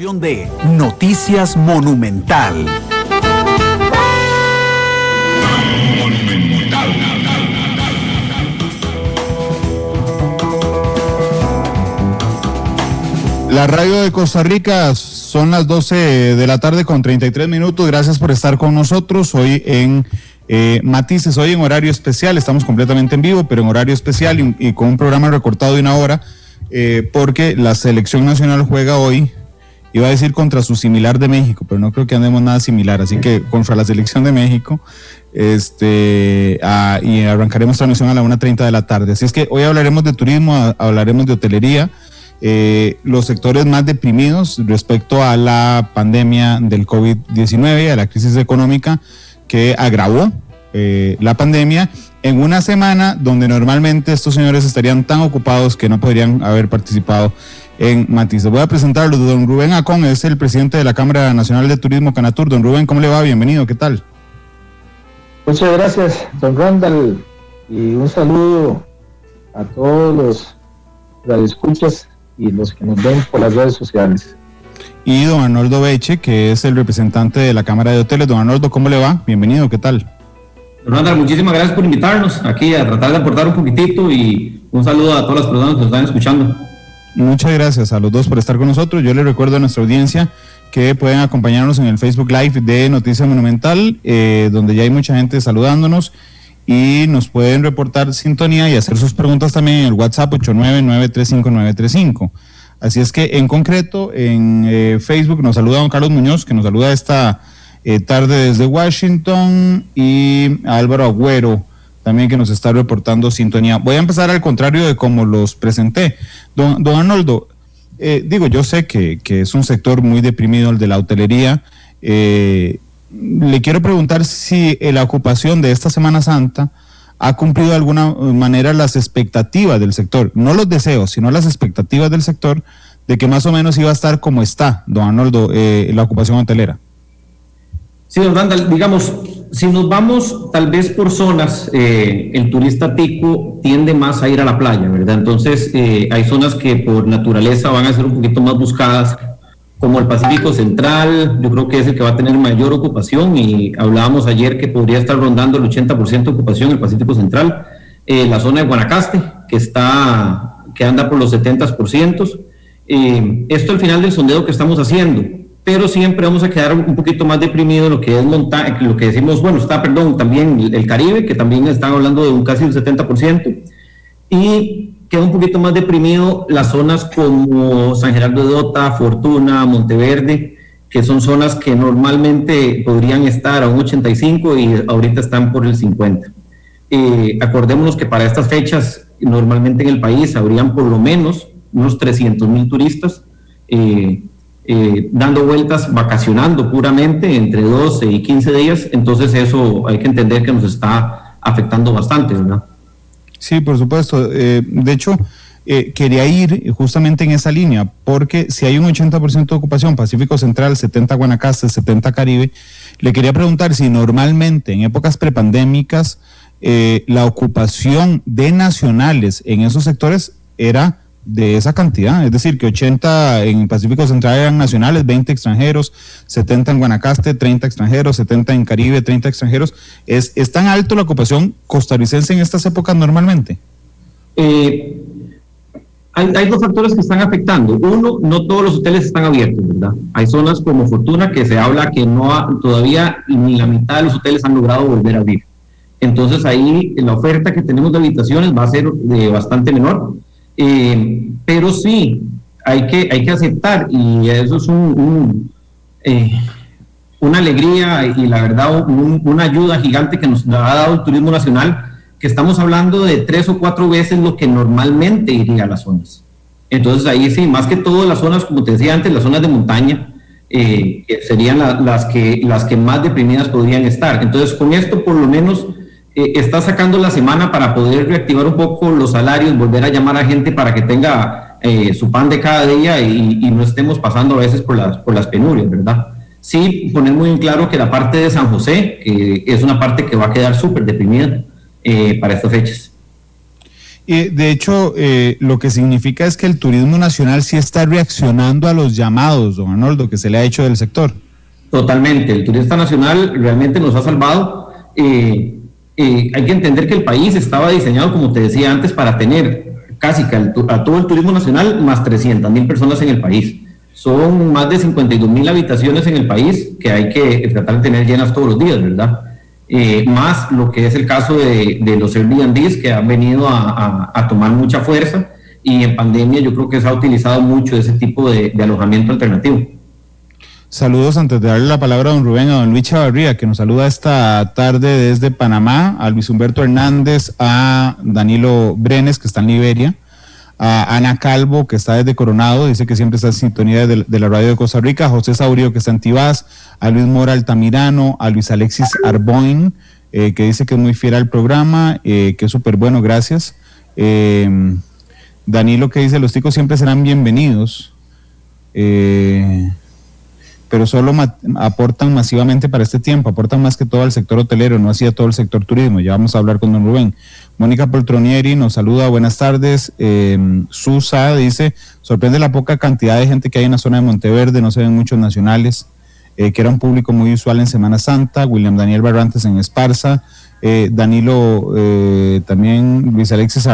De Noticias Monumental. La radio de Costa Rica, son las 12 de la tarde con 33 minutos. Gracias por estar con nosotros hoy en Matices, hoy en horario especial. Estamos completamente en vivo, pero en horario especial y con un programa recortado de 1 hora, porque la selección nacional juega hoy. Iba a decir contra su similar de México, pero no creo que andemos nada similar, así que contra la selección de México, y arrancaremos transmisión a la 1:30 de la tarde. Así es que hoy hablaremos de turismo, hablaremos de hotelería, los sectores más deprimidos respecto a la pandemia del COVID-19, a la crisis económica que agravó la pandemia en una semana donde normalmente estos señores estarían tan ocupados que no podrían haber participado en Matices. Voy a presentarlo. Don Rubén Acón es el presidente de la Cámara Nacional de Turismo Canatur. Don Rubén, ¿cómo le va? Bienvenido, ¿qué tal? Muchas gracias, don Randall, y un saludo a todos los radioescuchas y los que nos ven por las redes sociales. Y don Arnoldo Beche, que es el representante de la Cámara de Hoteles. Don Arnoldo, ¿cómo le va? Bienvenido, ¿qué tal? Don Randall, muchísimas gracias por invitarnos aquí a tratar de aportar un poquitito, y un saludo a todas las personas que nos están escuchando. Muchas gracias a los dos por estar con nosotros. Yo les recuerdo a nuestra audiencia que pueden acompañarnos en el Facebook Live de Noticias Monumental, donde ya hay mucha gente saludándonos, y nos pueden reportar sintonía y hacer sus preguntas también en el WhatsApp 899-359-35. Así es que en concreto en Facebook nos saluda don Carlos Muñoz, que nos saluda esta tarde desde Washington, y a Álvaro Agüero también, que nos está reportando sintonía. Voy a empezar al contrario de como los presenté. Don Arnoldo, yo sé que es un sector muy deprimido el de la hotelería. Le quiero preguntar si la ocupación de esta Semana Santa ha cumplido de alguna manera las expectativas del sector, no los deseos, sino las expectativas del sector, de que más o menos iba a estar como está, don Arnoldo, la ocupación hotelera. Sí, don Randall, digamos, si nos vamos tal vez por zonas, el turista tico tiende más a ir a la playa, ¿verdad? Entonces, hay zonas que por naturaleza van a ser un poquito más buscadas, como el Pacífico Central. Yo creo que es el que va a tener mayor ocupación, y hablábamos ayer que podría estar rondando el 80% de ocupación el Pacífico Central. La zona de Guanacaste, que anda por los 70%. Esto al final del sondeo que estamos haciendo, pero siempre vamos a quedar un poquito más deprimido en lo que es montaña, lo que decimos, también el Caribe, que también están hablando de casi un 70%, y queda un poquito más deprimido las zonas como San Gerardo de Dota, Fortuna, Monteverde, que son zonas que normalmente podrían estar a un 85 y ahorita están por el 50. Acordémonos que para estas fechas normalmente en el país habrían por lo menos unos 300,000 turistas dando vueltas, vacacionando puramente entre 12 y 15 días, entonces eso hay que entender que nos está afectando bastante, ¿verdad? Sí, por supuesto. De hecho, quería ir justamente en esa línea, porque si hay un 80% de ocupación, Pacífico Central, 70 Guanacaste, 70 Caribe, le quería preguntar si normalmente en épocas prepandémicas la ocupación de nacionales en esos sectores era de esa cantidad, es decir, que 80 en Pacífico Central eran nacionales, 20 extranjeros, 70 en Guanacaste, 30 extranjeros, 70 en Caribe, 30 extranjeros. ¿Es tan alto la ocupación costarricense en estas épocas normalmente? Hay dos factores que están afectando. Uno, no todos los hoteles están abiertos, ¿verdad? Hay zonas como Fortuna que se habla que todavía ni la mitad de los hoteles han logrado volver a abrir. Entonces ahí la oferta que tenemos de habitaciones va a ser bastante menor. Pero sí, hay que aceptar, y eso es una alegría y la verdad una ayuda gigante que nos ha dado el turismo nacional, que estamos hablando de 3 o 4 veces lo que normalmente iría a las zonas. Entonces ahí sí, más que todo las zonas, como te decía antes, las zonas de montaña, que serían las que más deprimidas podrían estar. Entonces con esto por lo menos está sacando la semana para poder reactivar un poco los salarios, volver a llamar a gente para que tenga su pan de cada día y no estemos pasando a veces por las penurias, ¿verdad? Sí, poner muy en claro que la parte de San José es una parte que va a quedar súper deprimida para estas fechas. De hecho, lo que significa es que el turismo nacional sí está reaccionando a los llamados, don Arnoldo, que se le ha hecho del sector. Totalmente, el turista nacional realmente nos ha salvado. Hay que entender que el país estaba diseñado, como te decía antes, para tener casi que a todo el turismo nacional más 300,000 personas en el país. Son más de 52,000 habitaciones en el país que hay que tratar de tener llenas todos los días, ¿verdad? Más lo que es el caso de los Airbnbs, que han venido a tomar mucha fuerza, y en pandemia yo creo que se ha utilizado mucho ese tipo de alojamiento alternativo. Saludos antes de darle la palabra a don Rubén, a don Luis Chavarría, que nos saluda esta tarde desde Panamá, a Luis Humberto Hernández, a Danilo Brenes, que está en Liberia, a Ana Calvo, que está desde Coronado, dice que siempre está en sintonía de la radio de Costa Rica, a José Saurio, que está en Tibás, a Luis Mora Altamirano, a Luis Alexis Arboin, que dice que es muy fiel al programa, que es súper bueno, gracias. Danilo, que dice, los ticos siempre serán bienvenidos, pero solo aportan masivamente para este tiempo, aportan más que todo al sector hotelero, no así a todo el sector turismo. Ya vamos a hablar con don Rubén. Mónica Poltronieri nos saluda, buenas tardes. Susa dice, sorprende la poca cantidad de gente que hay en la zona de Monteverde, no se ven muchos nacionales, que era un público muy usual en Semana Santa. William Daniel Barrantes en Esparza. Danilo, también Luis Alexis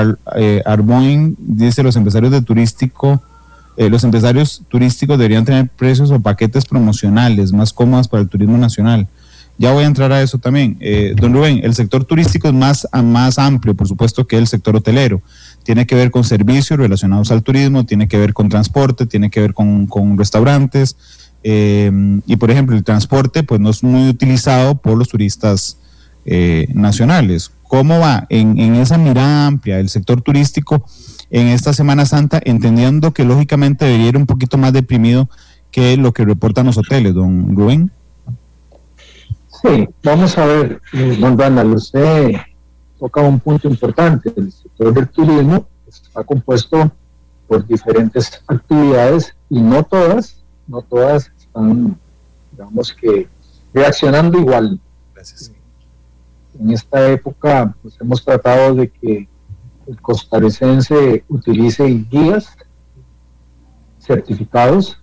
Arboin dice, los empresarios turísticos deberían tener precios o paquetes promocionales más cómodos para el turismo nacional. Ya voy a entrar a eso también. Don Rubén, el sector turístico es más amplio, por supuesto, que el sector hotelero. Tiene que ver con servicios relacionados al turismo, tiene que ver con transporte, tiene que ver con restaurantes. Y, por ejemplo, el transporte pues no es muy utilizado por los turistas nacionales. ¿Cómo va en esa mirada amplia el sector turístico en esta Semana Santa, entendiendo que lógicamente debería ir un poquito más deprimido que lo que reportan los hoteles, don Rubén? Sí, vamos a ver, don Randall, usted toca un punto importante. El sector del turismo está compuesto por diferentes actividades y no todas están, digamos que, reaccionando igual. Gracias. En esta época pues hemos tratado de que el costarricense utilice guías certificados.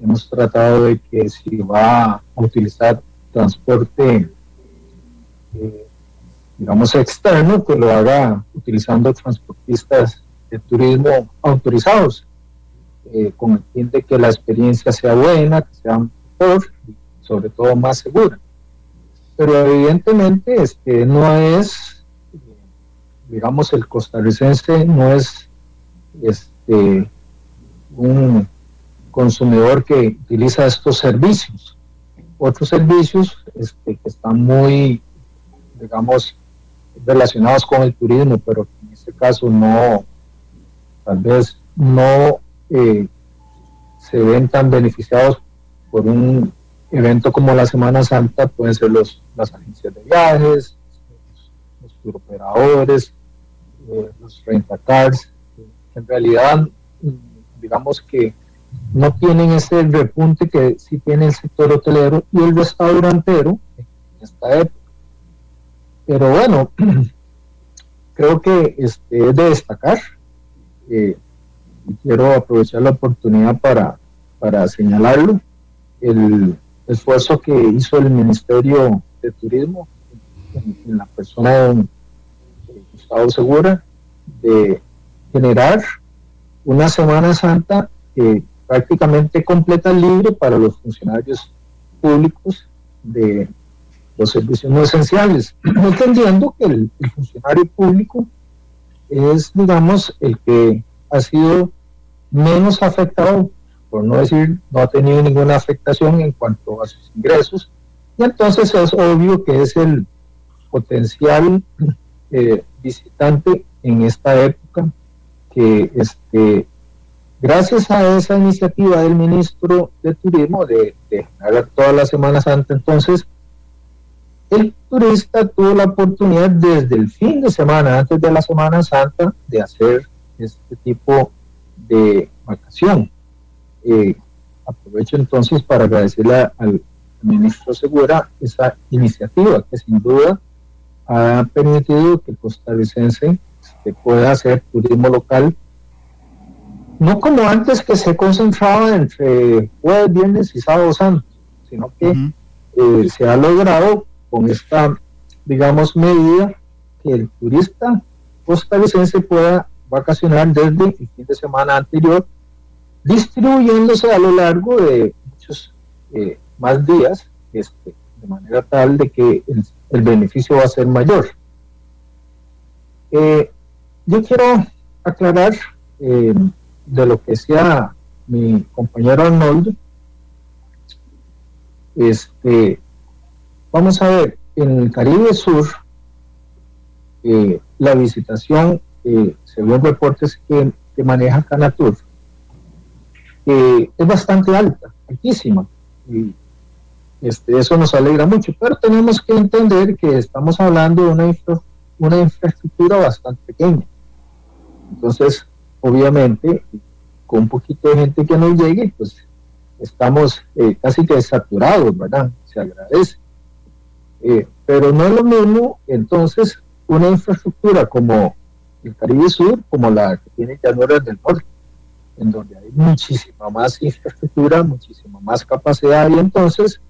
Hemos tratado de que si va a utilizar transporte, digamos, externo, que lo haga utilizando transportistas de turismo autorizados, con el fin de que la experiencia sea buena, que sea mejor y sobre todo más segura. Pero evidentemente no es, digamos, el costarricense no es un consumidor que utiliza estos servicios. Otros servicios que están muy, digamos, relacionados con el turismo, pero en este caso no, tal vez no se ven tan beneficiados por un evento como la Semana Santa, pueden ser las agencias de viajes, los turoperadores, los rentacars, en realidad, digamos que no tienen ese repunte que sí tiene el sector hotelero y el restaurantero en esta época. Pero bueno, creo que es de destacar, y quiero aprovechar la oportunidad para señalarlo, el esfuerzo que hizo el Ministerio de Turismo en la persona de Gustavo Segura de generar una Semana Santa prácticamente completa, libre para los funcionarios públicos de los servicios no esenciales, entendiendo que el funcionario público es, digamos, el que ha sido menos afectado, por no decir no ha tenido ninguna afectación en cuanto a sus ingresos, y entonces es obvio que es el potencial visitante en esta época que gracias a esa iniciativa del ministro de Turismo de generar toda la Semana Santa, entonces el turista tuvo la oportunidad desde el fin de semana, antes de la Semana Santa, de hacer este tipo de vacación. Aprovecho entonces para agradecerle al ministro Segura esa iniciativa que sin duda ha permitido que el costarricense pueda hacer turismo local, no como antes que se concentraba entre jueves, viernes y sábado santo, sino que se ha logrado con esta, digamos, medida que el turista costarricense pueda vacacionar desde el fin de semana anterior, distribuyéndose a lo largo de muchos más días, de manera tal de que el beneficio va a ser mayor. Yo quiero aclarar de lo que decía mi compañero Arnoldo. Vamos a ver, en el Caribe Sur, la visitación, según reportes que maneja Canatur, es bastante alta, altísima, y eso nos alegra mucho, pero tenemos que entender que estamos hablando de una infraestructura bastante pequeña. Entonces, obviamente, con un poquito de gente que nos llegue, pues estamos casi que saturados, ¿verdad? Se agradece. Pero no es lo mismo, entonces, una infraestructura como el Caribe Sur, como la que tiene Llanuras del Norte, en donde hay muchísima más infraestructura, muchísima más capacidad, y entonces,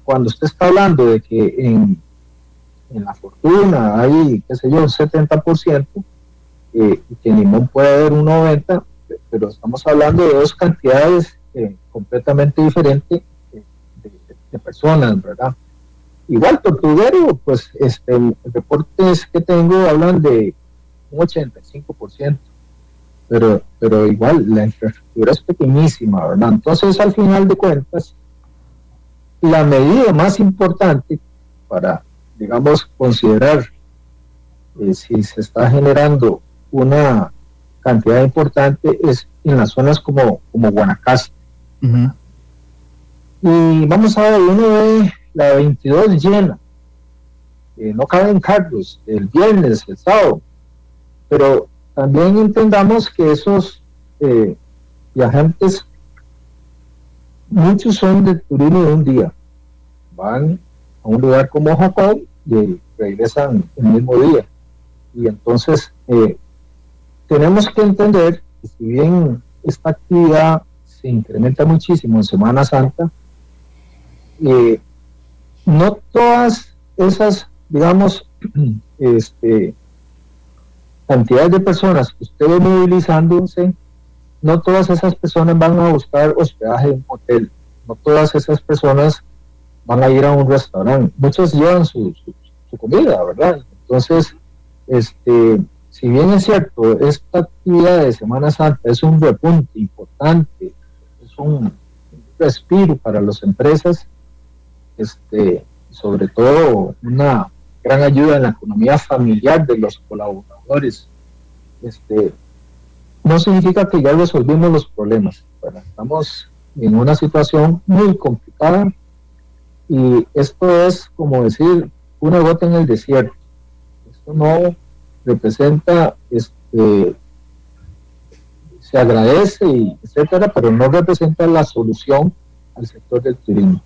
cuando usted está hablando de que en La Fortuna hay, qué sé yo, un 70%, y que en Limón puede haber un 90%, pero estamos hablando de dos cantidades completamente diferentes de personas, ¿verdad? Igual Tortuguero, pues reportes que tengo hablan de un 85%, pero igual la infraestructura es pequeñísima, ¿verdad? Entonces, al final de cuentas, la medida más importante para, digamos, considerar si se está generando una cantidad importante es en las zonas como Guanacaste. Y vamos a ver, uno ve la 22 llena, no caben carros el viernes, el sábado, pero también entendamos que esos viajantes, muchos son de turismo de un día, van a un lugar como Japón y regresan el mismo día, y entonces tenemos que entender que si bien esta actividad se incrementa muchísimo en Semana Santa, no todas esas, digamos, cantidades de personas que usted ve movilizándose, no todas esas personas van a buscar hospedaje en un hotel, no todas esas personas van a ir a un restaurante, muchos llevan su comida, ¿verdad? Entonces, si bien es cierto, esta actividad de Semana Santa es un repunte importante, es un respiro para las empresas, sobre todo una gran ayuda en la economía familiar de los colaboradores, no significa que ya resolvimos los problemas, ¿verdad? Estamos en una situación muy complicada y esto es como decir una gota en el desierto. Esto no representa, se agradece y etcétera, pero no representa la solución al sector del turismo.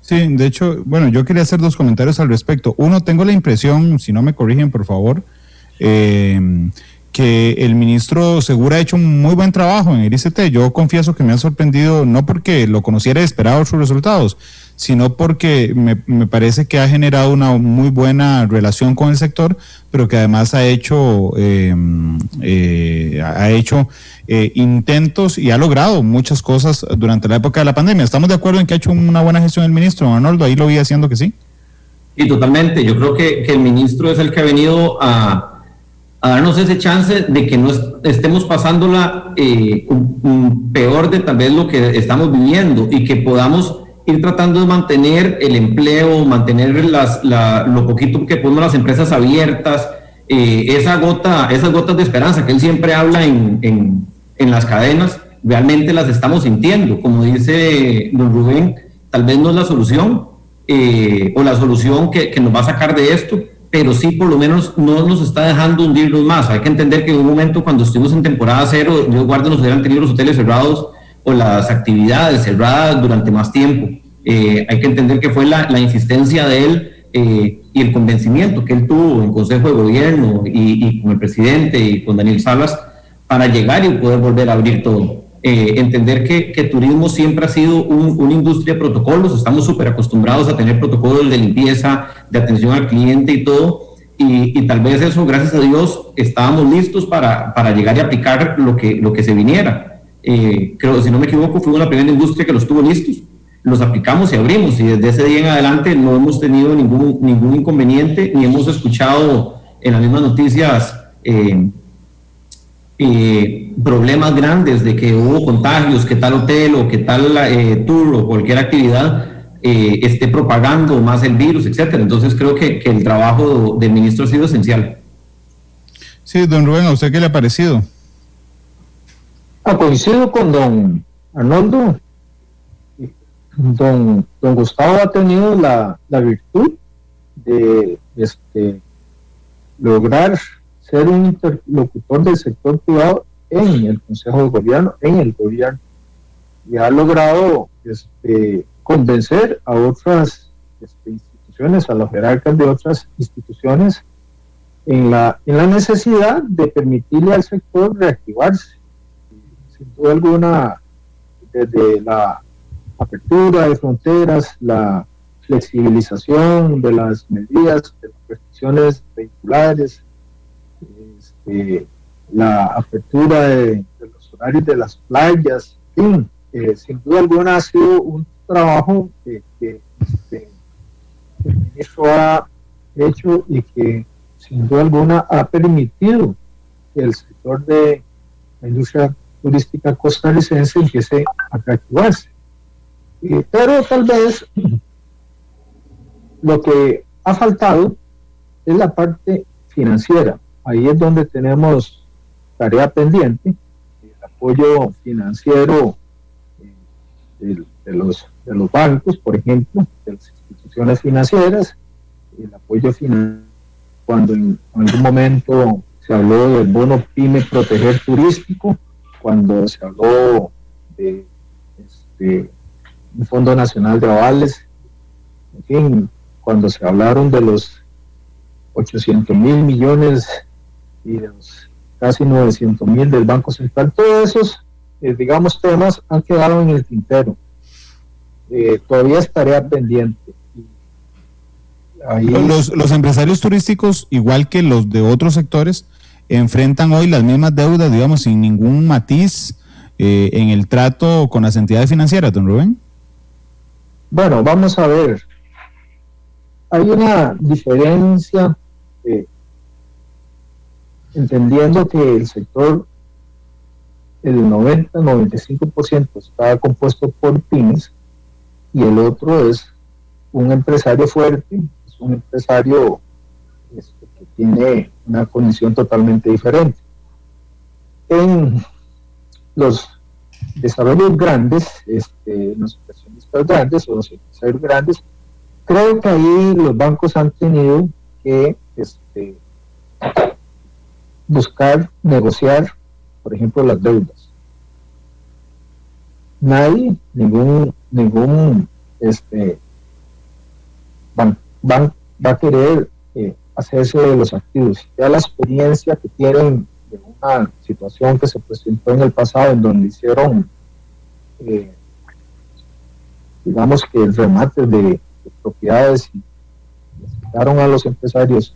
Sí, de hecho, bueno, yo quería hacer dos comentarios al respecto. Uno, tengo la impresión, si no me corrigen, por favor, que el ministro Segura ha hecho un muy buen trabajo en el ICT. Yo confieso que me ha sorprendido, no porque lo conociera y esperaba sus resultados, sino porque me parece que ha generado una muy buena relación con el sector, pero que además ha hecho intentos y ha logrado muchas cosas durante la época de la pandemia. ¿Estamos de acuerdo en que ha hecho una buena gestión el ministro, Arnoldo? Ahí lo vi haciendo que sí. Sí, totalmente. Yo creo que el ministro es el que ha venido a darnos ese chance de que no estemos pasándola peor de tal vez lo que estamos viviendo y que podamos ir tratando de mantener el empleo, mantener lo poquito que ponemos las empresas abiertas, esas gotas de esperanza que él siempre habla en las cadenas, realmente las estamos sintiendo. Como dice don Rubén, tal vez no es la solución o la solución que nos va a sacar de esto, pero sí por lo menos no nos está dejando hundirnos más. Hay que entender que en un momento cuando estuvimos en temporada cero, Dios guarde, nos hubieran tenido los hoteles cerrados o las actividades cerradas durante más tiempo. Hay que entender que fue la insistencia de él y el convencimiento que él tuvo en Consejo de Gobierno y con el presidente y con Daniel Salas para llegar y poder volver a abrir todo. Entender que turismo siempre ha sido una industria de protocolos, estamos súper acostumbrados a tener protocolos de limpieza, de atención al cliente y todo, y tal vez eso, gracias a Dios, estábamos listos para llegar y aplicar lo que se viniera. Creo, si no me equivoco, fuimos la primera industria que los tuvo listos, los aplicamos y abrimos, y desde ese día en adelante no hemos tenido ningún inconveniente, ni hemos escuchado en las mismas noticias problemas grandes de que hubo contagios, que tal hotel o que tal tour o cualquier actividad esté propagando más el virus, etcétera. Entonces creo que el trabajo del ministro ha sido esencial. Sí, don Rubén, ¿a usted qué le ha parecido? Coincido con don Arnoldo. Don Gustavo ha tenido la virtud de lograr ser un interlocutor del sector privado en el Consejo de Gobierno, en el gobierno, y ha logrado convencer a otras instituciones, a los jerarcas de otras instituciones, en la necesidad de permitirle al sector reactivarse. Sin duda alguna, desde la apertura de fronteras, la flexibilización de las medidas, de las restricciones vehiculares, la apertura de los horarios de las playas, en fin, sin duda alguna ha sido un trabajo que el ministro ha hecho y que sin duda alguna ha permitido que el sector de la industria turística costarricense empiece a reactivarse. Pero tal vez lo que ha faltado es la parte financiera. Ahí es donde tenemos tarea pendiente, el apoyo financiero de los bancos, por ejemplo, de las instituciones financieras, el apoyo financiero cuando en algún momento se habló del bono PYME Proteger Turístico, cuando se habló de un Fondo Nacional de Avales, en fin, cuando se hablaron de los 800.000 millones y de los casi 900.000 del Banco Central, todos esos, digamos, temas han quedado en el tintero. Todavía es tarea pendiente. Ahí... Los empresarios turísticos, igual que los de otros sectores, enfrentan hoy las mismas deudas, digamos, sin ningún matiz en el trato con las entidades financieras, don Rubén. Bueno, vamos a ver. Hay una diferencia, entendiendo que el sector, el 90-95% está compuesto por pymes y el otro es un empresario fuerte, es un empresario que tiene una condición totalmente diferente. En los desarrollos grandes, los inversionistas grandes o los empresarios grandes, creo que ahí los bancos han tenido que buscar, negociar, por ejemplo, las deudas. Nadie, ningún va a querer hacerse de los activos. Ya la experiencia que tienen de una situación que se presentó en el pasado, en donde hicieron, digamos que el remate de propiedades y les quitaron a los empresarios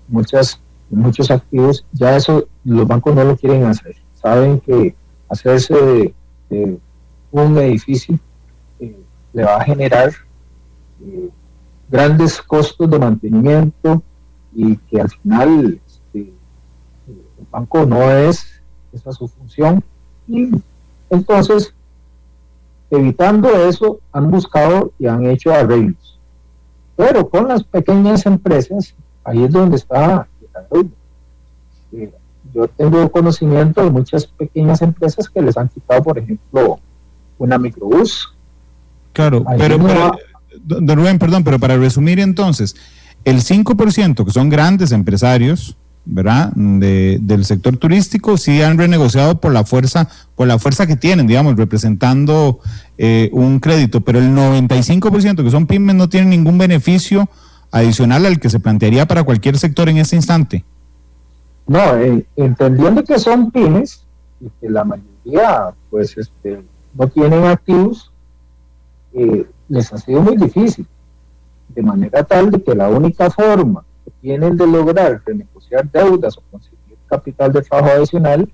muchos activos, ya eso los bancos no lo quieren hacer. Saben que hacerse de un edificio le va a generar grandes costos de mantenimiento y que al final el banco no es esa su función, y entonces, evitando eso, han buscado y han hecho arreglos. Pero con las pequeñas empresas, ahí es donde está el arreglo. Yo tengo conocimiento de muchas pequeñas empresas que les han quitado, por ejemplo, una microbús. Claro, pero don Rubén, perdón, pero para resumir entonces, el 5% que son grandes empresarios, ¿verdad?, del sector turístico, sí han renegociado por la fuerza que tienen, digamos, representando un crédito, pero el 95% que son pymes no tienen ningún beneficio adicional al que se plantearía para cualquier sector en este instante? No, entendiendo que son pymes y que la mayoría pues no tienen activos, les ha sido muy difícil, de manera tal de que la única forma que tienen de lograr renegociar deudas o conseguir capital de trabajo adicional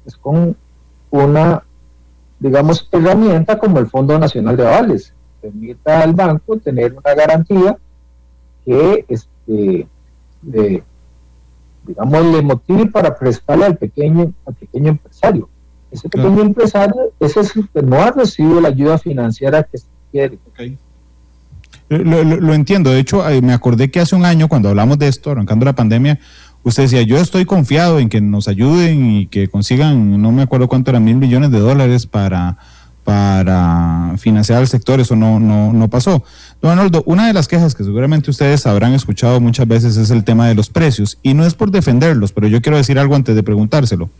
es con una, digamos, herramienta como el Fondo Nacional de Avales, que permita al banco tener una garantía que le motive para prestarle al pequeño empresario. Ese pequeño empresario, ese es el que no ha recibido la ayuda financiera que se quiere. Okay. Lo entiendo. De hecho, me acordé que hace un año, cuando hablamos de esto, arrancando la pandemia, usted decía, yo estoy confiado en que nos ayuden y que consigan, no me acuerdo cuánto eran, $1,000 millones para financiar al sector. Eso no pasó. Don Arnoldo, una de las quejas que seguramente ustedes habrán escuchado muchas veces es el tema de los precios, y no es por defenderlos, pero yo quiero decir algo antes de preguntárselo.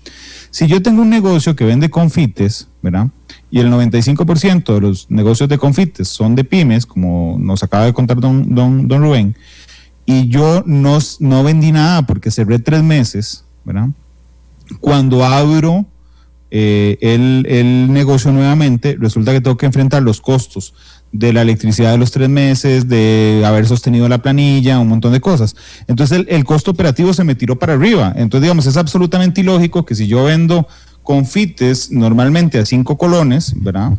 Si yo tengo un negocio que vende confites, ¿verdad?, y el 95% de los negocios de confites son de pymes, como nos acaba de contar don Rubén, y yo no vendí nada porque cerré 3 meses, ¿verdad? Cuando abro el negocio nuevamente, resulta que tengo que enfrentar los costos de la electricidad de los 3 meses, de haber sostenido la planilla, un montón de cosas. Entonces el costo operativo se me tiró para arriba. Entonces, digamos, es absolutamente ilógico que si yo vendo confites normalmente a 5 colones, ¿verdad?,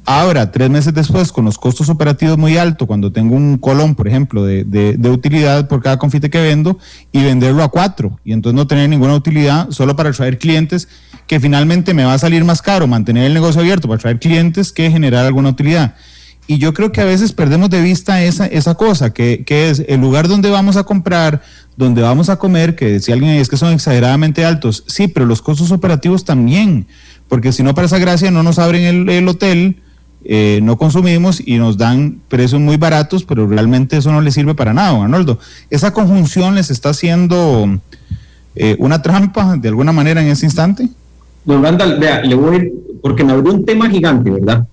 ahora 3 meses después, con los costos operativos muy altos, cuando tengo un colón, por ejemplo, de utilidad por cada confite que vendo, y venderlo a 4, y entonces no tener ninguna utilidad solo para atraer clientes, que finalmente me va a salir más caro mantener el negocio abierto para atraer clientes que generar alguna utilidad. Y yo creo que a veces perdemos de vista esa cosa, que es el lugar donde vamos a comprar, donde vamos a comer, que si alguien es que son exageradamente altos, sí, pero los costos operativos también, porque si no, para esa gracia no nos abren el hotel, no consumimos y nos dan precios muy baratos, pero realmente eso no les sirve para nada, don Arnoldo. ¿Esa conjunción les está haciendo una trampa de alguna manera en ese instante? Don Randall, vea, le voy a ir, porque me abrió un tema gigante, ¿verdad?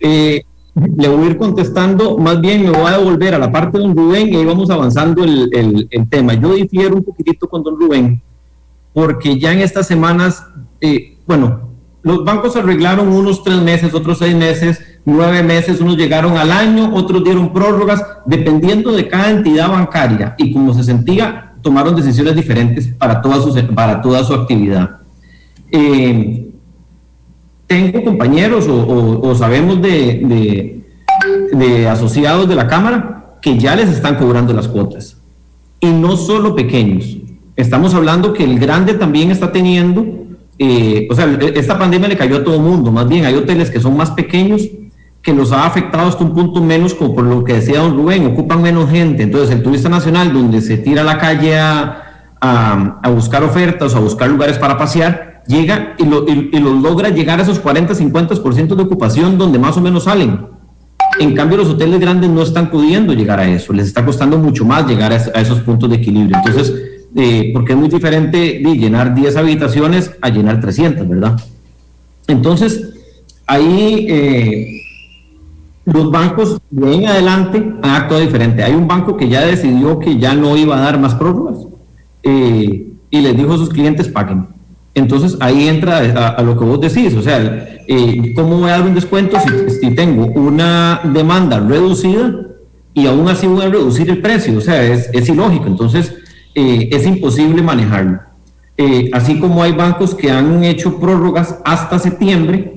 Le voy a ir contestando, más bien me voy a devolver a la parte de don Rubén y ahí vamos avanzando el tema. Yo difiero un poquitito con don Rubén, porque ya en estas semanas, los bancos arreglaron unos 3 meses, otros 6 meses, 9 meses, unos llegaron al año, otros dieron prórrogas, dependiendo de cada entidad bancaria, y como se sentía, tomaron decisiones diferentes para toda su actividad. Tengo compañeros o sabemos de asociados de la Cámara que ya les están cobrando las cuotas, y no solo pequeños. Estamos hablando que el grande también está teniendo, esta pandemia le cayó a todo el mundo, más bien hay hoteles que son más pequeños que los ha afectado hasta un punto menos, como por lo que decía don Rubén, ocupan menos gente. Entonces el turista nacional, donde se tira a la calle a buscar ofertas o a buscar lugares para pasear, llega y los logra llegar a esos 40-50% de ocupación donde más o menos salen. En cambio, los hoteles grandes no están pudiendo llegar a eso, les está costando mucho más llegar a esos puntos de equilibrio. Entonces, porque es muy diferente llenar 10 habitaciones a llenar 300, ¿verdad? Entonces, ahí los bancos de en adelante han actuado diferente. Hay un banco que ya decidió que ya no iba a dar más prórrogas y les dijo a sus clientes, paguen. Entonces ahí entra a lo que vos decís, o sea, ¿cómo voy a dar un descuento si tengo una demanda reducida y aún así voy a reducir el precio? O sea, es ilógico. Entonces es imposible manejarlo. Así como hay bancos que han hecho prórrogas hasta septiembre,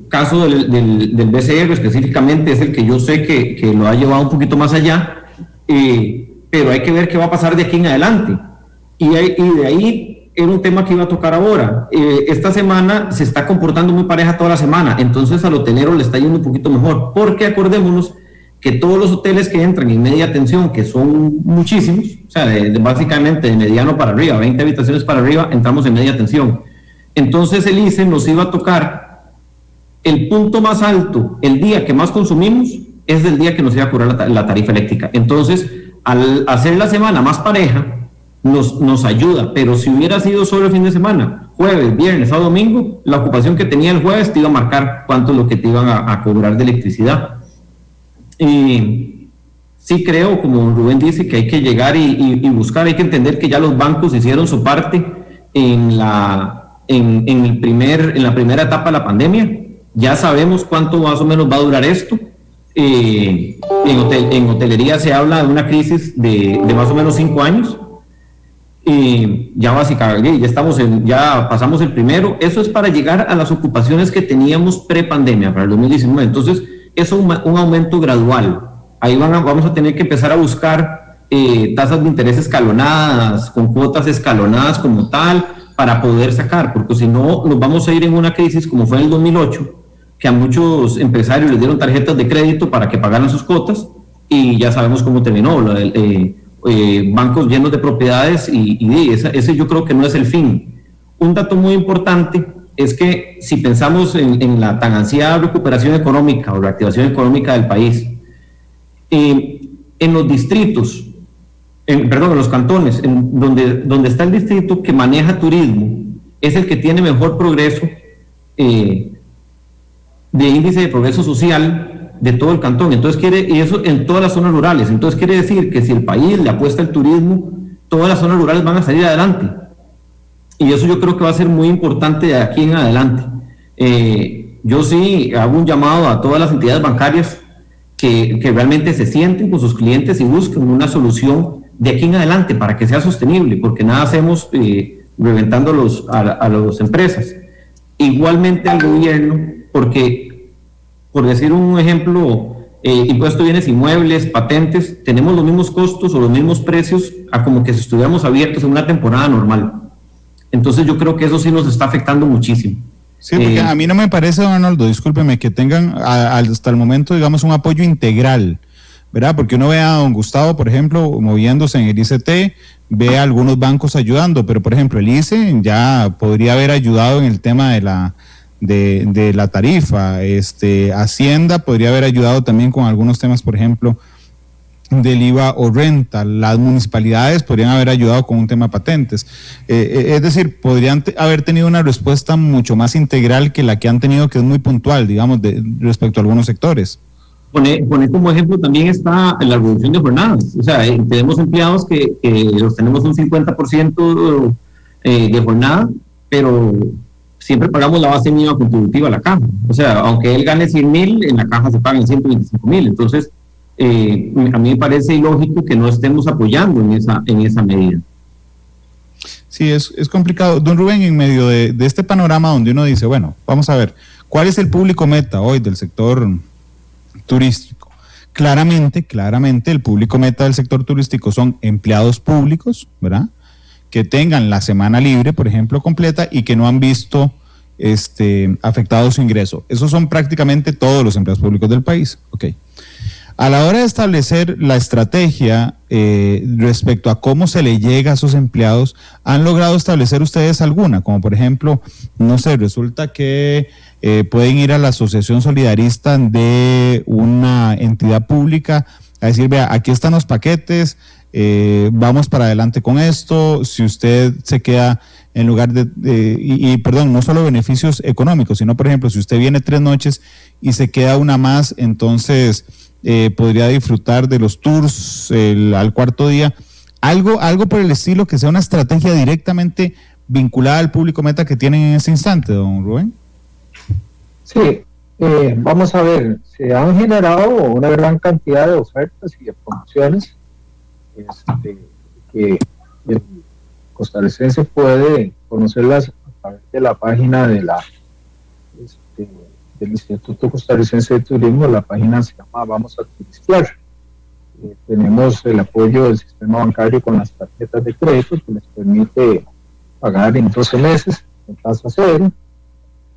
caso del BCR específicamente es el que yo sé que lo ha llevado un poquito más allá, pero hay que ver qué va a pasar de aquí en adelante. Y de ahí era un tema que iba a tocar ahora. Esta semana se está comportando muy pareja toda la semana, entonces al hotelero le está yendo un poquito mejor, porque acordémonos que todos los hoteles que entran en media tensión, que son muchísimos, o sea, básicamente de mediano para arriba, 20 habitaciones para arriba, entramos en media tensión. Entonces el ICE nos iba a tocar el punto más alto, el día que más consumimos, es el día que nos iba a cobrar la tarifa eléctrica. Entonces, al hacer la semana más pareja, nos ayuda, pero si hubiera sido solo el fin de semana, jueves, viernes, sábado, domingo, la ocupación que tenía el jueves te iba a marcar cuánto es lo que te iban a cobrar de electricidad. sí creo, como Rubén dice, que hay que llegar y buscar, hay que entender que ya los bancos hicieron su parte en la primera etapa de la pandemia. Ya sabemos cuánto más o menos va a durar esto. En hotelería se habla de una crisis de más o menos 5 años. Ya ya pasamos el primero. Eso es para llegar a las ocupaciones que teníamos pre-pandemia, para el 2019. Entonces, eso es un aumento gradual. Ahí vamos a tener que empezar a buscar tasas de interés escalonadas, con cuotas escalonadas como tal, para poder sacar, porque si no, nos vamos a ir en una crisis como fue en el 2008, que a muchos empresarios les dieron tarjetas de crédito para que pagaran sus cuotas, y ya sabemos cómo terminó, bancos llenos de propiedades, ese yo creo que no es el fin. Un dato muy importante es que si pensamos en la tan ansiada recuperación económica o reactivación económica del país, en los distritos, en los cantones, donde está el distrito que maneja turismo, es el que tiene mejor progreso de índice de progreso social de todo el cantón. Entonces y eso en todas las zonas rurales. Entonces quiere decir que si el país le apuesta al turismo, todas las zonas rurales van a salir adelante. Y eso yo creo que va a ser muy importante de aquí en adelante. Yo sí hago un llamado a todas las entidades bancarias que realmente se sienten con sus clientes y busquen una solución de aquí en adelante para que sea sostenible, porque nada hacemos reventando a las empresas. Igualmente al gobierno, porque, por decir un ejemplo, impuesto de bienes inmuebles, patentes, tenemos los mismos costos o los mismos precios a como que si estuviéramos abiertos en una temporada normal. Entonces yo creo que eso sí nos está afectando muchísimo. Sí, porque a mí no me parece, Arnoldo, discúlpeme, que tengan hasta el momento, digamos, un apoyo integral, ¿verdad? Porque uno ve a don Gustavo, por ejemplo, moviéndose en el ICT, ve a algunos bancos ayudando, pero por ejemplo el ICE ya podría haber ayudado en el tema de la tarifa, Hacienda podría haber ayudado también con algunos temas, por ejemplo, del IVA o renta, las municipalidades podrían haber ayudado con un tema de patentes, es decir, podrían haber tenido una respuesta mucho más integral que la que han tenido, que es muy puntual, digamos, respecto a algunos sectores. Poner como ejemplo también está la reducción de jornadas. O sea, tenemos empleados que los tenemos un 50% de jornada, pero siempre pagamos la base mínima contributiva a la caja. O sea, aunque él gane 100,000, en la caja se pagan 125,000. Entonces, a mí me parece ilógico que no estemos apoyando en esa medida. Sí, es complicado. Don Rubén, en medio de este panorama donde uno dice, bueno, vamos a ver, ¿cuál es el público meta hoy del sector turístico? Claramente el público meta del sector turístico son empleados públicos, ¿verdad? Que tengan la semana libre, por ejemplo, completa, y que no han visto afectado su ingreso. Esos son prácticamente todos los empleados públicos del país. Ok. A la hora de establecer la estrategia respecto a cómo se le llega a esos empleados, ¿han logrado establecer ustedes alguna? Como por ejemplo, no sé, resulta que pueden ir a la asociación solidarista de una entidad pública a decir, vea, aquí están los paquetes, vamos para adelante con esto, si usted se queda en lugar perdón, no solo beneficios económicos, sino por ejemplo, si usted viene 3 noches y se queda una más, entonces podría disfrutar de los tours al 4.º día, algo por el estilo, que sea una estrategia directamente vinculada al público meta que tienen en ese instante, don Rubén. Sí, vamos a ver, se han generado una gran cantidad de ofertas y de promociones que el costarricense puede conocerlas a través de la página del Instituto Costarricense de Turismo. La página se llama Vamos a Turistear. Tenemos el apoyo del sistema bancario con las tarjetas de crédito que les permite pagar en 12 meses en tasa cero.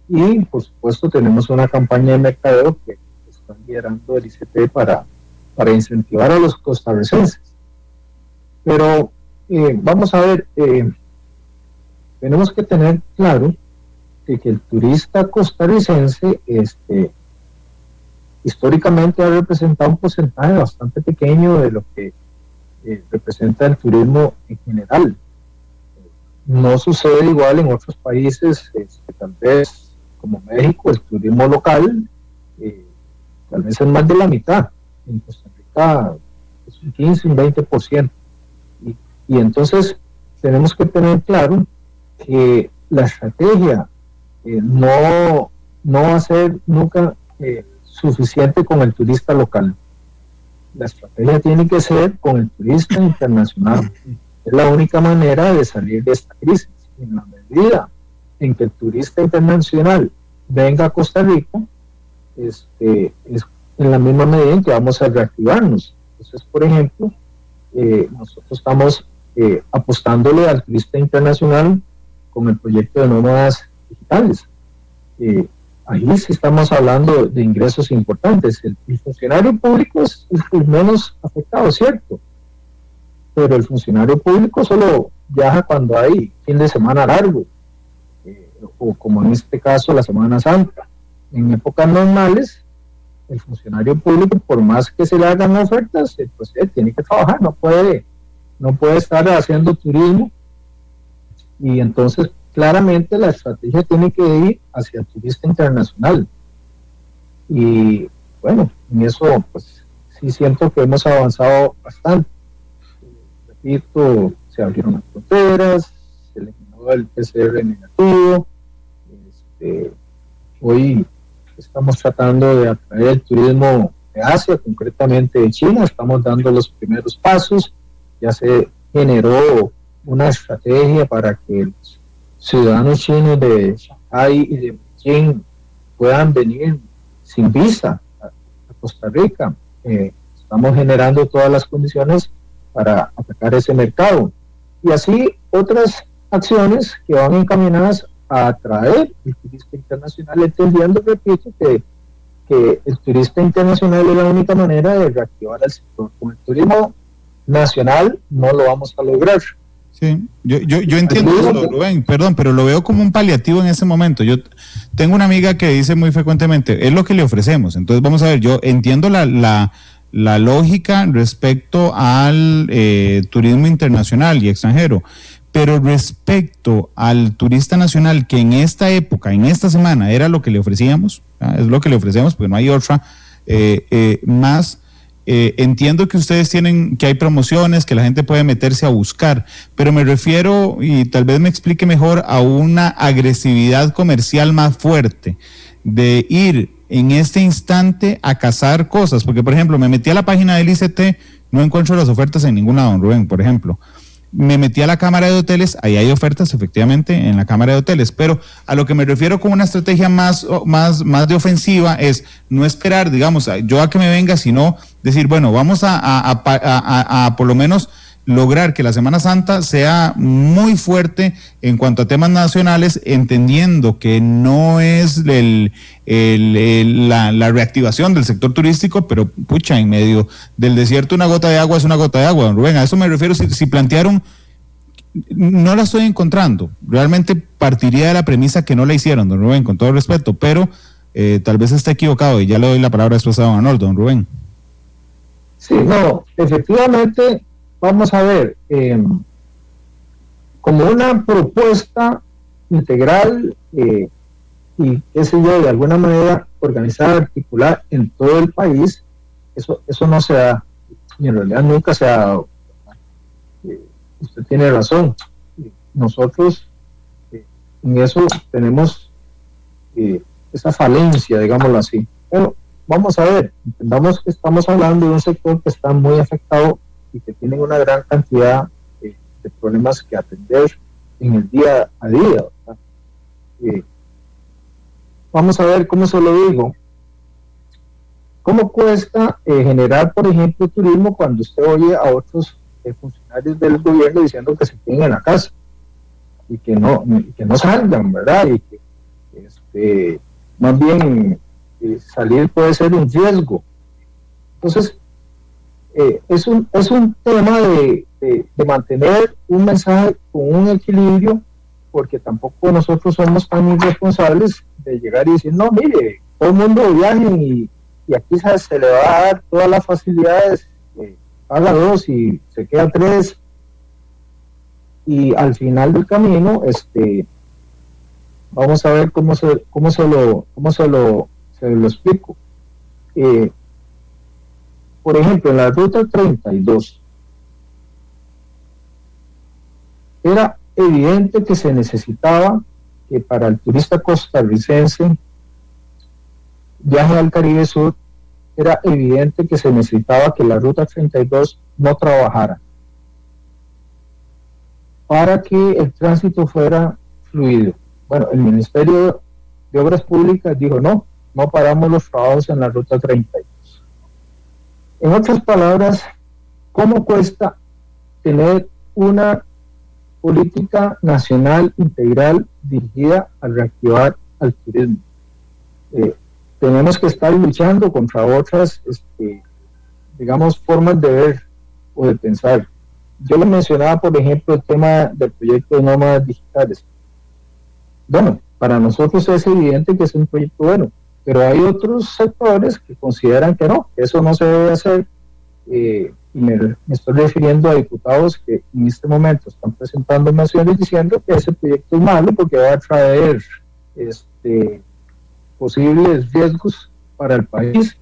Y por supuesto tenemos una campaña de mercadeo que está liderando el ICT para incentivar a los costarricenses. Pero vamos a ver, tenemos que tener claro que el turista costarricense históricamente ha representado un porcentaje bastante pequeño de lo que representa el turismo en general. No sucede igual en otros países, tal vez como México, el turismo local tal vez es más de la mitad. En Costa Rica es un 15, un 20%. Y entonces tenemos que tener claro que la estrategia no va a ser nunca suficiente con el turista local. La estrategia tiene que ser con el turista internacional. Es la única manera de salir de esta crisis. En la medida en que el turista internacional venga a Costa Rica, es en la misma medida en que vamos a reactivarnos. Entonces, por ejemplo, nosotros estamos apostándole al turista internacional con el proyecto de nómadas digitales. Ahí sí estamos hablando de ingresos importantes. El funcionario público es el menos afectado, ¿cierto? Pero el funcionario público solo viaja cuando hay fin de semana largo, o como en este caso la Semana Santa. En épocas normales, el funcionario público, por más que se le hagan ofertas, pues él tiene que trabajar, no puede estar haciendo turismo. Y entonces claramente la estrategia tiene que ir hacia el turista internacional. Y bueno, en eso pues sí siento que hemos avanzado bastante. Repito, se abrieron las fronteras, se eliminó el PCR negativo. Hoy estamos tratando de atraer el turismo de Asia, concretamente de China. Estamos dando los primeros pasos. Ya se generó una estrategia para que los ciudadanos chinos de Shanghái y de Beijing puedan venir sin visa a Costa Rica. Estamos generando todas las condiciones para atacar ese mercado. Y así otras acciones que van encaminadas a atraer el turista internacional, entendiendo, repito, que el turista internacional es la única manera de reactivar el sector. Con el turismo nacional no lo vamos a lograr. Sí, yo entiendo eso, Rubén, perdón, pero lo veo como un paliativo en ese momento. Yo tengo una amiga que dice muy frecuentemente, es lo que le ofrecemos. Entonces vamos a ver, yo entiendo la lógica respecto al turismo internacional y extranjero, pero respecto al turista nacional, que en esta época, en esta semana, era lo que le ofrecíamos, es lo que le ofrecemos, porque no hay otra más. Entiendo que ustedes tienen, que hay promociones, que la gente puede meterse a buscar, pero me refiero, y tal vez me explique mejor, a una agresividad comercial más fuerte, de ir en este instante a cazar cosas, porque por ejemplo, me metí a la página del ICT, no encuentro las ofertas en ningún lado, Rubén, por ejemplo. Me metí a la Cámara de Hoteles, ahí hay ofertas efectivamente en la Cámara de Hoteles, pero a lo que me refiero con una estrategia más de ofensiva es no esperar, digamos, yo a que me venga, sino decir, bueno, vamos a por lo menos lograr que la Semana Santa sea muy fuerte en cuanto a temas nacionales, entendiendo que no es la reactivación del sector turístico, pero pucha, en medio del desierto una gota de agua es una gota de agua, don Rubén. A eso me refiero. Si plantearon, no la estoy encontrando, realmente partiría de la premisa que no la hicieron, don Rubén, con todo respeto, pero tal vez está equivocado, y ya le doy la palabra después a don Arnoldo, don Rubén. Sí, no, efectivamente. Vamos a ver, como una propuesta integral y qué sé yo, de alguna manera organizada, articulada en todo el país, eso no se da, y en realidad nunca se ha dado. Usted tiene razón, nosotros en eso tenemos esa falencia, digámoslo así. Pero vamos a ver, entendamos que estamos hablando de un sector que está muy afectado y que tienen una gran cantidad de problemas que atender en el día a día. Vamos a ver cómo se lo digo. ¿Cómo cuesta generar, por ejemplo, turismo cuando usted oye a otros funcionarios del gobierno diciendo que se queden en la casa y que no salgan, ¿verdad? Y que más bien salir puede ser un riesgo. Entonces, es un tema de mantener un mensaje con un equilibrio, porque tampoco nosotros somos tan irresponsables de llegar y decir, no, mire, todo el mundo viaje y aquí se le va a dar todas las facilidades, paga 2 y se queda 3, y al final del camino vamos a ver cómo se lo explico. por ejemplo, en la ruta 32, era evidente que se necesitaba que para el turista costarricense viaje al Caribe Sur, era evidente que se necesitaba que la ruta 32 no trabajara para que el tránsito fuera fluido. Bueno, el Ministerio de Obras Públicas dijo no paramos los trabajos en la ruta 32. En otras palabras, ¿cómo cuesta tener una política nacional integral dirigida a reactivar al turismo? Tenemos que estar luchando contra otras, digamos, formas de ver o de pensar. Yo le mencionaba, por ejemplo, el tema del proyecto de nómadas digitales. Bueno, para nosotros es evidente que es un proyecto bueno, pero hay otros sectores que consideran que no, que eso no se debe hacer. Y me estoy refiriendo a diputados que en este momento están presentando mociones diciendo que ese proyecto es malo porque va a traer posibles riesgos para el país,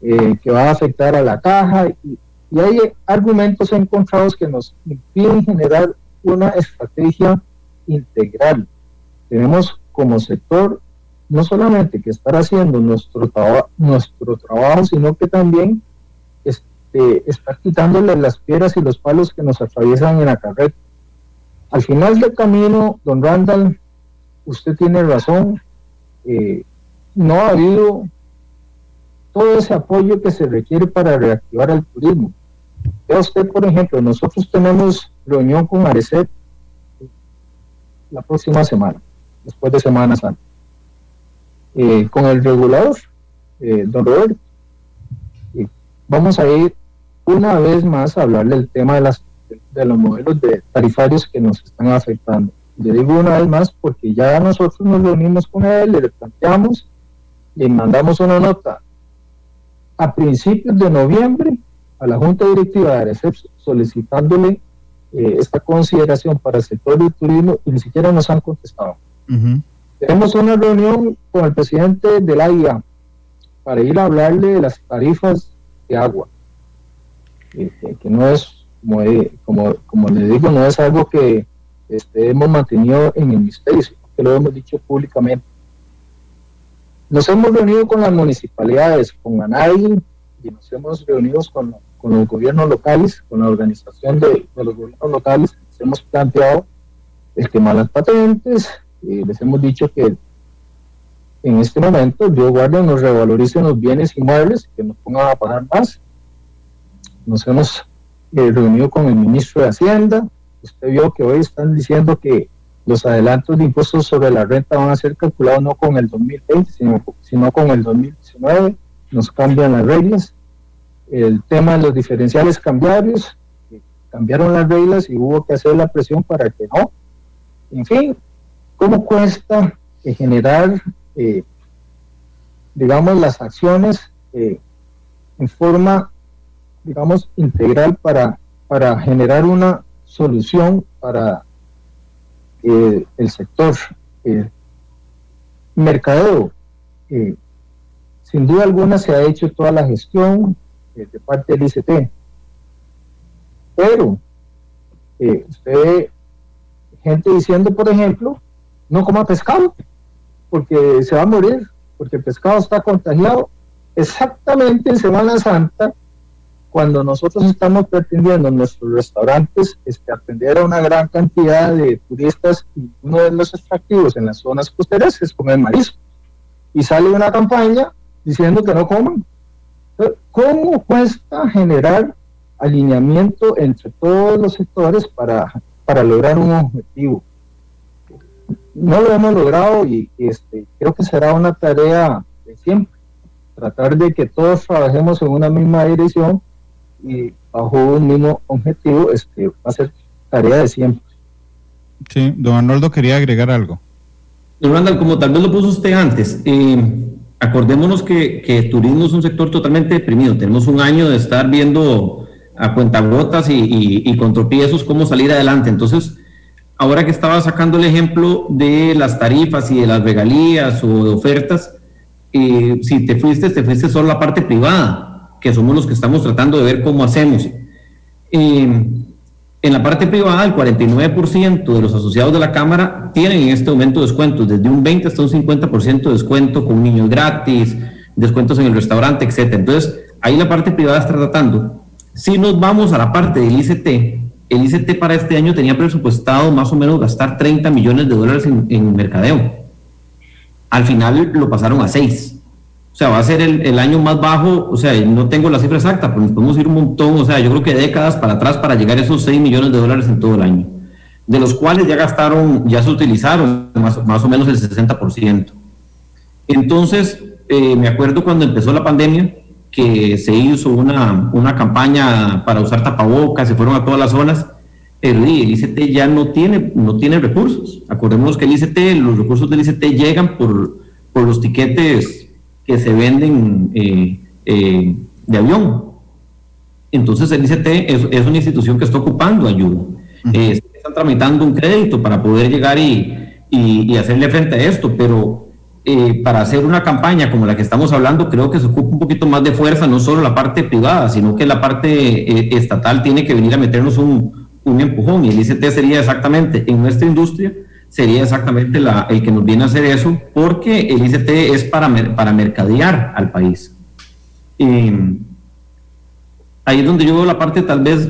que va a afectar a la caja, y hay argumentos encontrados que nos impiden generar una estrategia integral. Tenemos como sector no solamente que estar haciendo nuestro trabajo, sino que también estar quitándole las piedras y los palos que nos atraviesan en la carreta. Al final del camino, don Randall, usted tiene razón, no ha habido todo ese apoyo que se requiere para reactivar el turismo. Vea usted, por ejemplo, nosotros tenemos reunión con Arecep la próxima semana, después de Semana Santa, con el regulador, don Roberto. Vamos a ir una vez más a hablar del tema de los modelos tarifarios que nos están afectando. Le digo una vez más porque ya nosotros nos reunimos con él, le planteamos, le mandamos una nota a principios de noviembre a la Junta Directiva de Arecep solicitándole esta consideración para el sector del turismo y ni siquiera nos han contestado. Tenemos una reunión con el presidente de la AIA para ir a hablarle de las tarifas de agua, que no es, como le digo, no es algo que hemos mantenido en el misterio, sino que lo hemos dicho públicamente. Nos hemos reunido con las municipalidades, con ANAI, y nos hemos reunido con los gobiernos locales, con la organización de los gobiernos locales. Les hemos planteado el tema de las patentes, y les hemos dicho que en este momento Dios guarde nos revaloricen los bienes inmuebles, que nos pongan a pagar más. Nos hemos reunido con el ministro de Hacienda. Usted vio que hoy están diciendo que los adelantos de impuestos sobre la renta van a ser calculados no con el 2020, sino con el 2019. Nos cambian las reglas. El tema de los diferenciales cambiarios, cambiaron las reglas y hubo que hacer la presión para que no. En fin, ¿cómo cuesta generar, digamos, las acciones en forma, digamos, integral para generar una solución para el sector mercadeo? Sin duda alguna se ha hecho toda la gestión de parte del ICT, pero usted ve gente diciendo, por ejemplo, no coma pescado porque se va a morir, porque el pescado está contagiado, exactamente en Semana Santa, cuando nosotros estamos pretendiendo en nuestros restaurantes atender a una gran cantidad de turistas, y uno de los atractivos en las zonas costeras es comer marisco, y sale una campaña diciendo que no coman. ¿Cómo cuesta generar alineamiento entre todos los sectores para lograr un objetivo? No lo hemos logrado y creo que será una tarea de siempre, tratar de que todos trabajemos en una misma dirección y bajo un mismo objetivo. Va a ser tarea de siempre. Sí, don Arnoldo quería agregar algo. Don Randall, como tal vez lo puso usted antes, acordémonos que el turismo es un sector totalmente deprimido. Tenemos un año de estar viendo a cuentagotas y con tropiezos cómo salir adelante. Entonces, ahora que estaba sacando el ejemplo de las tarifas y de las regalías o de ofertas, si te fuiste solo la parte privada. que somos los que estamos tratando de ver cómo hacemos. En la parte privada, el 49% de los asociados de la Cámara tienen en este momento descuentos, desde un 20 hasta un 50% de descuento con niños gratis, descuentos en el restaurante, etc. Entonces, ahí la parte privada está tratando. Si nos vamos a la parte del ICT, el ICT para este año tenía presupuestado más o menos gastar $30 millones en mercadeo. Al final lo pasaron a 6. O sea, va a ser el año más bajo, o sea, no tengo la cifra exacta, pero nos podemos ir un montón, o sea, yo creo que décadas para atrás para llegar a esos $6 millones en todo el año, de los cuales ya se utilizaron más o menos el 60%. Entonces, me acuerdo cuando empezó la pandemia, que se hizo una campaña para usar tapabocas, se fueron a todas las zonas, el ICT ya no tiene recursos. Acordémonos que los recursos del ICT llegan por los tiquetes que se venden de avión. Entonces el ICT es una institución que está ocupando ayuda. Están tramitando un crédito para poder llegar y hacerle frente a esto, pero para hacer una campaña como la que estamos hablando, creo que se ocupa un poquito más de fuerza, no solo la parte privada, sino que la parte estatal tiene que venir a meternos un empujón, y el ICT sería exactamente, en nuestra industria, sería exactamente el que nos viene a hacer eso, porque el ICT es para mercadear al país. Ahí es donde yo veo la parte tal vez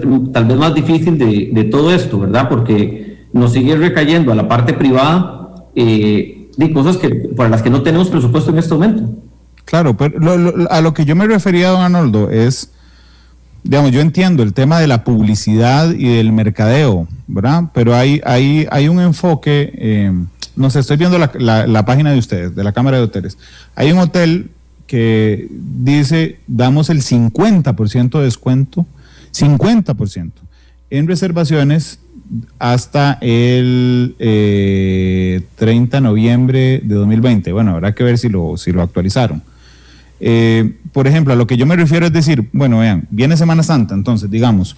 más difícil de todo esto, ¿verdad? Porque nos sigue recayendo a la parte privada de cosas para las que no tenemos presupuesto en este momento. Claro, pero a lo que yo me refería, don Arnoldo, es, digamos, yo entiendo el tema de la publicidad y del mercadeo, ¿verdad? Pero hay un enfoque, no sé, estoy viendo la página de ustedes, de la Cámara de Hoteles. Hay un hotel que dice, damos el 50% de descuento, 50% en reservaciones hasta el 30 de noviembre de 2020. Bueno, habrá que ver si lo actualizaron. Por ejemplo, a lo que yo me refiero es decir, bueno, vean, viene Semana Santa, entonces, digamos,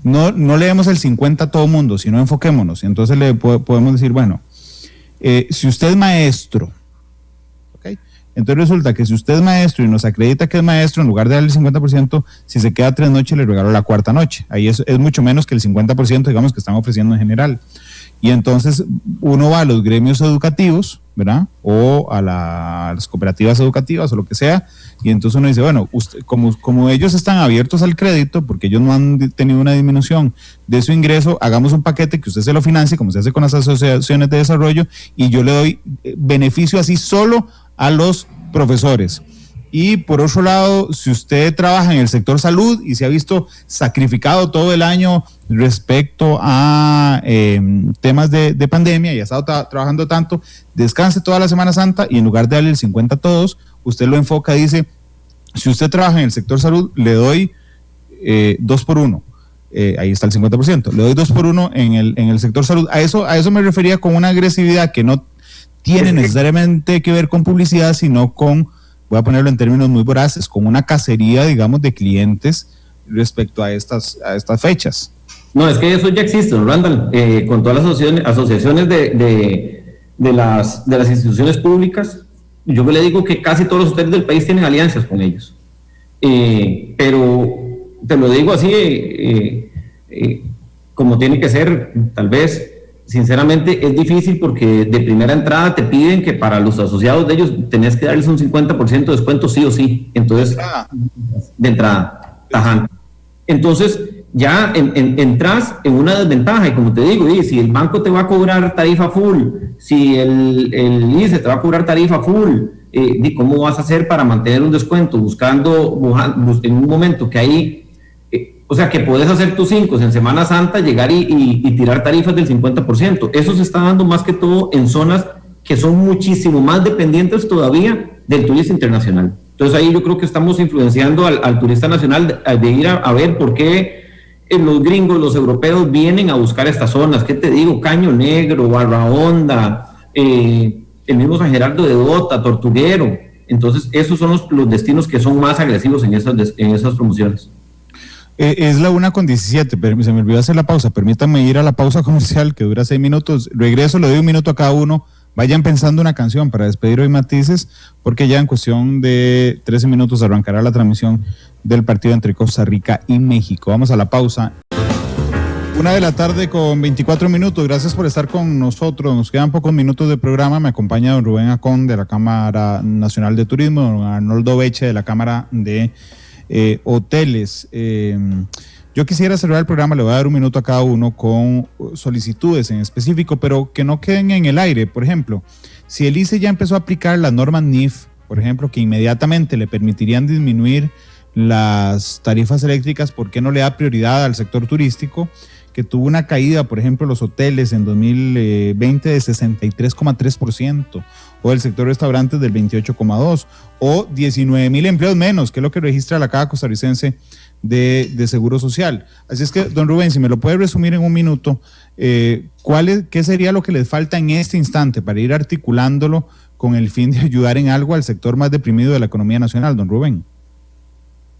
no le demos el 50 a todo mundo, sino enfoquémonos. Entonces le podemos decir, bueno, si usted es maestro, ¿okay? Entonces resulta que si usted es maestro y nos acredita que es maestro, en lugar de darle el 50%, si se queda 3 noches, le regalo la 4ª noche. Ahí es mucho menos que el 50%, digamos, que están ofreciendo en general. Y entonces uno va a los gremios educativos, ¿verdad? O a las cooperativas educativas o lo que sea, y entonces uno dice, bueno, usted, como ellos están abiertos al crédito, porque ellos no han tenido una disminución de su ingreso, hagamos un paquete que usted se lo financie, como se hace con las asociaciones de desarrollo, y yo le doy beneficio así solo a los profesores. Y por otro lado, si usted trabaja en el sector salud y se ha visto sacrificado todo el año respecto a temas de pandemia y ha estado trabajando tanto, descanse toda la Semana Santa y en lugar de darle el 50 a todos, usted lo enfoca, dice, si usted trabaja en el sector salud, le doy 2 por 1. Ahí está el 50%. Le doy 2 por 1 en el sector salud. A eso me refería con una agresividad que no tiene necesariamente que ver con publicidad, sino con, voy a ponerlo en términos muy voraces, con una cacería, digamos, de clientes respecto a estas fechas. No, es que eso ya existe, ¿no, Randall? Con todas las asociaciones de las instituciones públicas, yo le digo que casi todos los hoteles del país tienen alianzas con ellos. Pero te lo digo así, como tiene que ser, tal vez. Sinceramente es difícil porque de primera entrada te piden que para los asociados de ellos tenés que darles un 50% de descuento sí o sí. Entonces, de entrada, tajante. Entonces, ya entras en una desventaja y como te digo, si el banco te va a cobrar tarifa full, si el ICE te va a cobrar tarifa full, ¿cómo vas a hacer para mantener un descuento? Buscando en un momento que hay... O sea, que puedes hacer tus 5 en Semana Santa, llegar y tirar tarifas del 50%. Eso se está dando más que todo en zonas que son muchísimo más dependientes todavía del turista internacional. Entonces ahí yo creo que estamos influenciando al turista nacional de ir a ver por qué los gringos, los europeos vienen a buscar estas zonas. ¿Qué te digo? Caño Negro, Barra Honda, el mismo San Gerardo de Dota, Tortuguero. Entonces esos son los destinos que son más agresivos en esas promociones. Es la 1:17, pero se me olvidó hacer la pausa. Permítanme ir a la pausa comercial que dura 6 minutos. Regreso, le doy 1 minuto a cada uno vayan pensando una canción para despedir hoy Matices, porque ya en cuestión de 13 minutos arrancará la transmisión del partido entre Costa Rica y México. Vamos a la pausa. 1:00 con 24 minutos. Gracias por estar con nosotros. Nos quedan pocos minutos de programa. Me acompaña don Rubén Acón de la Cámara Nacional de Turismo, don Arnoldo Beche de la Cámara de Hoteles. Yo quisiera cerrar el programa, le voy a dar un minuto a cada uno con solicitudes en específico, pero que no queden en el aire. Por ejemplo, si el ICE ya empezó a aplicar las normas NIF, por ejemplo, que inmediatamente le permitirían disminuir las tarifas eléctricas, ¿por qué no le da prioridad al sector turístico, que tuvo una caída, por ejemplo, los hoteles en 2020 de 63,3%, o el sector restaurantes del 28,2%, o 19,000 empleos menos, que es lo que registra la Caja Costarricense de Seguro Social? Así es que, don Rubén, si me lo puede resumir en un minuto, ¿qué sería lo que les falta en este instante para ir articulándolo con el fin de ayudar en algo al sector más deprimido de la economía nacional, don Rubén?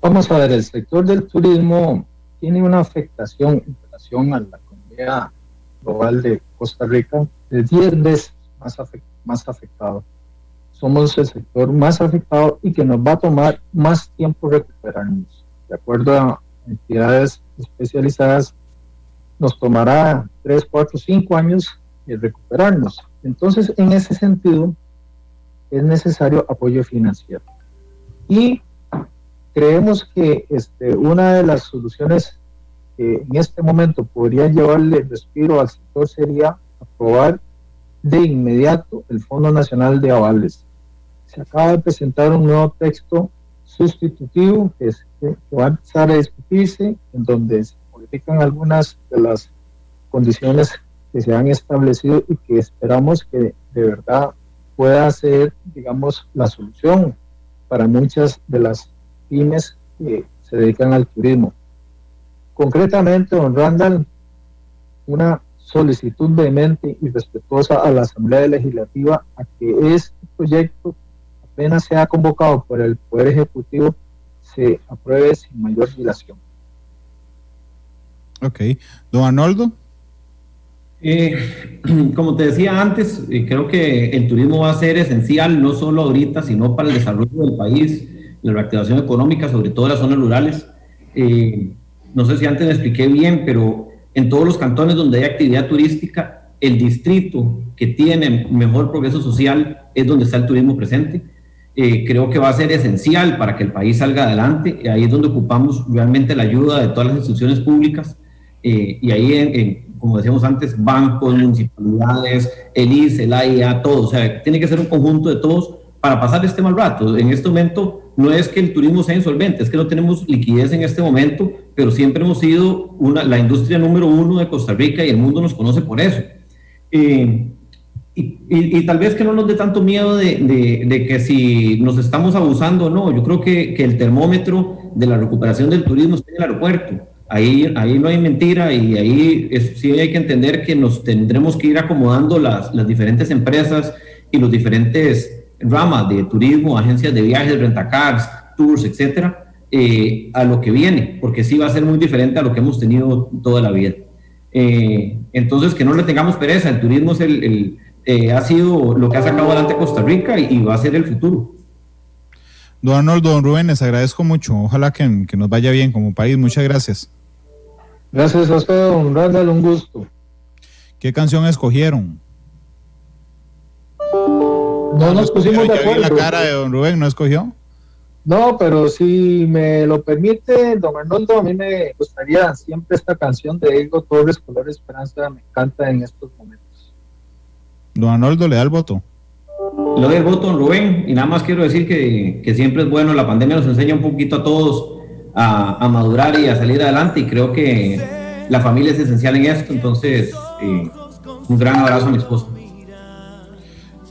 Vamos a ver, el sector del turismo tiene una afectación en relación a la economía global de Costa Rica de 10 veces más afectado. Somos el sector más afectado y que nos va a tomar más tiempo recuperarnos. De acuerdo a entidades especializadas, nos tomará 3, 4, 5 años recuperarnos. Entonces, en ese sentido, es necesario apoyo financiero. Y creemos que una de las soluciones que en este momento podría llevarle respiro al sector sería aprobar de inmediato el Fondo Nacional de Avales. Se acaba de presentar un nuevo texto sustitutivo que va a empezar a discutirse, en donde se modifican algunas de las condiciones que se han establecido y que esperamos que de verdad pueda ser, digamos, la solución para muchas de las pymes que se dedican al turismo. Concretamente, don Randall, una solicitud vehemente y respetuosa a la Asamblea Legislativa a que este proyecto, apenas sea convocado por el Poder Ejecutivo, se apruebe sin mayor dilación. Ok. Don Arnoldo. Como te decía antes, creo que el turismo va a ser esencial, no solo ahorita, sino para el desarrollo del país, la reactivación económica, sobre todo en las zonas rurales. No sé si antes me expliqué bien, pero en todos los cantones donde hay actividad turística, el distrito que tiene mejor progreso social es donde está el turismo presente. Creo que va a ser esencial para que el país salga adelante, y ahí es donde ocupamos realmente la ayuda de todas las instituciones públicas, y ahí, como decíamos antes, bancos, municipalidades, el ICE, el AIA, todo. O sea, tiene que ser un conjunto de todos para pasar este mal rato. En este momento no es que el turismo sea insolvente, es que no tenemos liquidez en este momento, pero siempre hemos sido la industria número 1 de Costa Rica y el mundo nos conoce por eso. Y tal vez que no nos dé tanto miedo de que si nos estamos abusando o no. Yo creo que el termómetro de la recuperación del turismo está en el aeropuerto. Ahí no hay mentira, y ahí sí hay que entender que nos tendremos que ir acomodando las diferentes empresas y los diferentes ramas de turismo, agencias de viajes, rentacars, tours, etcétera, a lo que viene, porque sí va a ser muy diferente a lo que hemos tenido toda la vida. Entonces, que no le tengamos pereza. El turismo ha sido lo que ha sacado adelante Costa Rica y va a ser el futuro. Don Arnoldo, don Rubén, les agradezco mucho. Ojalá que nos vaya bien como país. Muchas gracias. Gracias a usted, don Randall, un gusto. ¿Qué canción escogieron? No nos pusimos de acuerdo. La cara de don Rubén, ¿no escogió? No, pero si me lo permite, don Arnoldo, a mí me gustaría siempre esta canción de Diego Torres, Color Esperanza, me encanta en estos momentos. Don Arnoldo, ¿le da el voto? Le doy el voto a don Rubén, y nada más quiero decir que siempre es bueno. La pandemia nos enseña un poquito a todos a madurar y a salir adelante, y creo que la familia es esencial en esto. Entonces, un gran abrazo a mi esposa.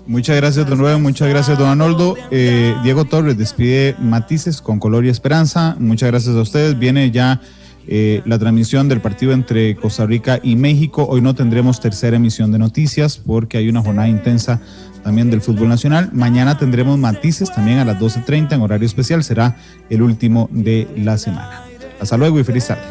Muchas gracias, don Rubén. Muchas gracias, don Arnoldo. Diego Torres despide Matices con Color y Esperanza. Muchas gracias a ustedes. Viene ya la transmisión del partido entre Costa Rica y México. Hoy no tendremos tercera emisión de noticias porque hay una jornada intensa también del fútbol nacional. Mañana tendremos Matices también a las 12:30 en horario especial. Será el último de la semana. Hasta luego y feliz tarde.